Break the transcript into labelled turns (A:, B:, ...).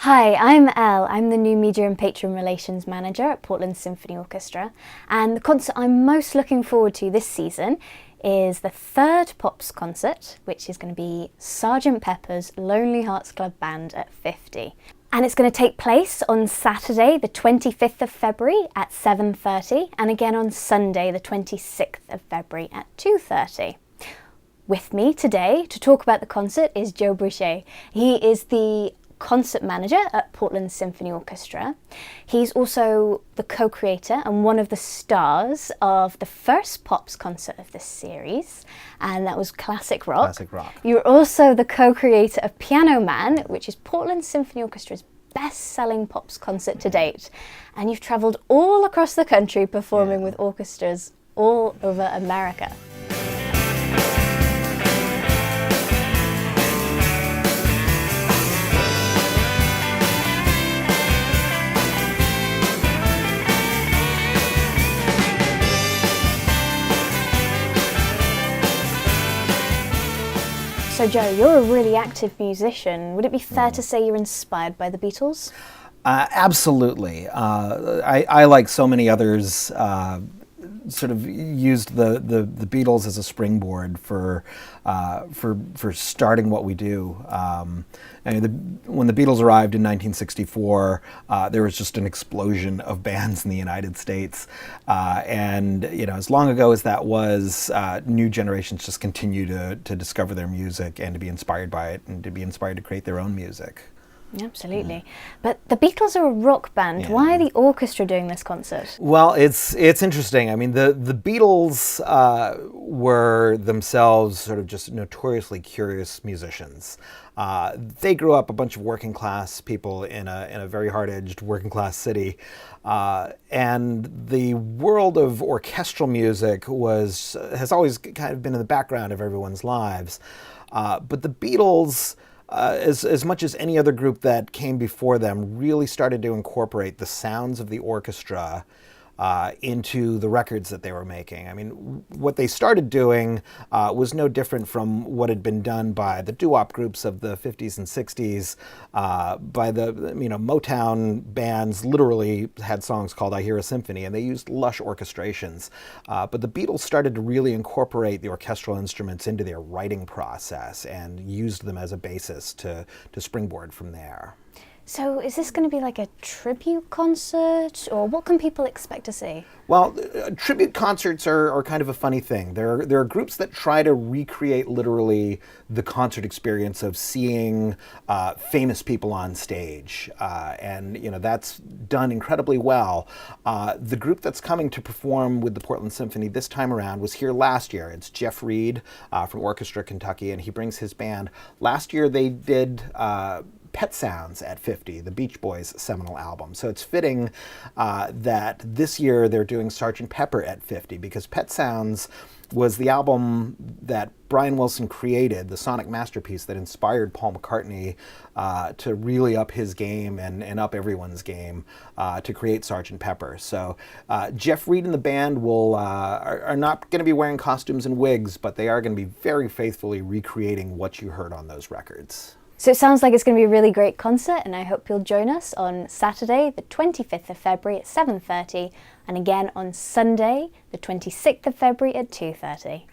A: Hi, I'm Elle. I'm the new Media and Patron Relations Manager at Portland Symphony Orchestra, and the concert I'm most looking forward to this season is the third Pops concert, which is going to be Sgt. Pepper's Lonely Hearts Club Band at 50. And it's going to take place on Saturday, the 25th of February at 7:30, and again on Sunday, the 26th of February at 2:30. With me today to talk about the concert is Joe Boucher. He is the concert manager at Portland Symphony Orchestra. He's also the co-creator and one of the stars of the first Pops concert of this series, and that was Classic Rock.
B: Classic Rock.
A: You're also the co-creator of Piano Man, which is Portland Symphony Orchestra's best-selling Pops concert to date. And you've travelled all across the country performing with orchestras all over America. So Joe, you're a really active musician. Would it be fair to say you're inspired by the Beatles?
B: Absolutely. I, like so many others, sort of used the Beatles as a springboard for starting what we do. When the Beatles arrived in 1964, there was just an explosion of bands in the United States, and as long ago as that was, new generations just continue to discover their music and to be inspired by it and to be inspired to create their own music.
A: Absolutely. But the Beatles are a rock band. Why are the orchestra doing this concert?
B: Well, it's interesting. I mean, the Beatles were themselves sort of just notoriously curious musicians. They grew up a bunch of working class people in a very hard-edged working class city. And the world of orchestral music has always kind of been in the background of everyone's lives. But the Beatles, as much as any other group that came before them, really started to incorporate the sounds of the orchestra into the records that they were making. I mean, what they started doing was no different from what had been done by the doo-wop groups of the 50s and 60s. By the Motown bands literally had songs called I Hear a Symphony, and they used lush orchestrations. But the Beatles started to really incorporate the orchestral instruments into their writing process and used them as a basis to springboard from there.
A: So is this going to be like a tribute concert, or what can people expect to see?
B: Well, tribute concerts are kind of a funny thing. There are groups that try to recreate literally the concert experience of seeing famous people on stage, and that's done incredibly well. The group that's coming to perform with the Portland Symphony this time around was here last year. It's Jeff Reed from Orchestra, Kentucky, and he brings his band. Last year they did Pet Sounds at 50, the Beach Boys' seminal album. So it's fitting that this year they're doing Sgt. Pepper at 50, because Pet Sounds was the album that Brian Wilson created, the sonic masterpiece that inspired Paul McCartney to really up his game and up everyone's game to create Sgt. Pepper. So Jeff Reed and the band are not going to be wearing costumes and wigs, but they are going to be very faithfully recreating what you heard on those records.
A: So it sounds like it's going to be a really great concert, and I hope you'll join us on Saturday, the 25th of February at 7:30, and again on Sunday, the 26th of February at 2:30.